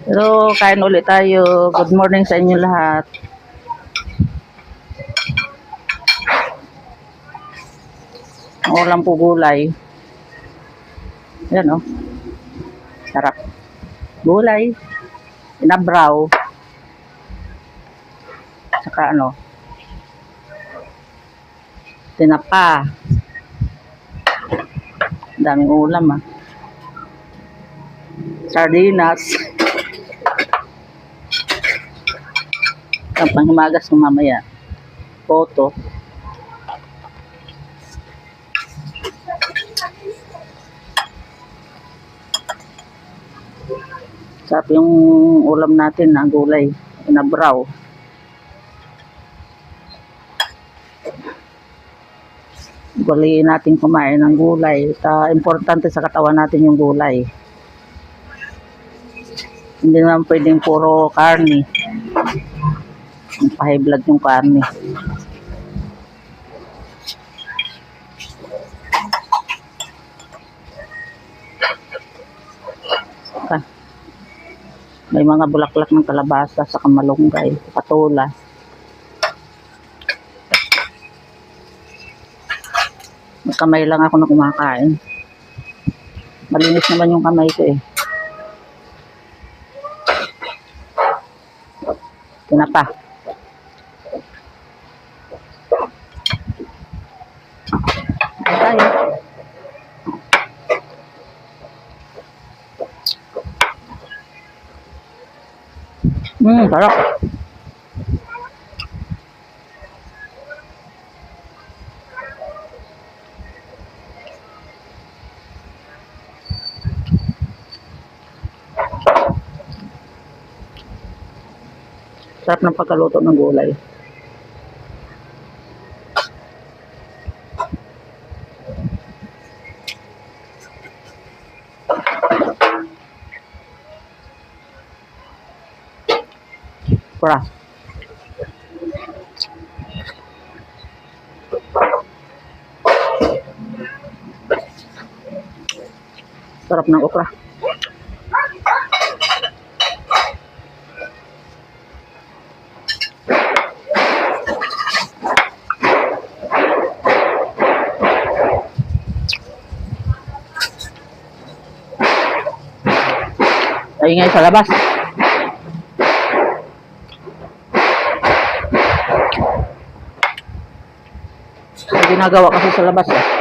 Pero kain ulit tayo. Good morning sa inyo lahat. Ulam po gulay. Yan oh. Sarap. Gulay. Inabraw. Saka ano. Tinapa. Daming ulam ah. Sardinas. Ang panghimagas ng mamaya. Poto. Sarap yung ulam natin na gulay. Inabraw. Gulayin natin kumain ng gulay. Importante sa katawan natin yung gulay. Hindi naman pwedeng puro karne. Pa-high blood yung karne. May mga bulaklak ng kalabasa sa kamalunggay, patula. Kamay lang ako na kumakain. Malinis naman yung kamay ko eh. Tinapa. Tayo. Sarap. Sarap ng pagkaluto ng gulay. Pra. Sarap ng okra. Ay ngay sa labas. Ginagawa kasi sa labas eh.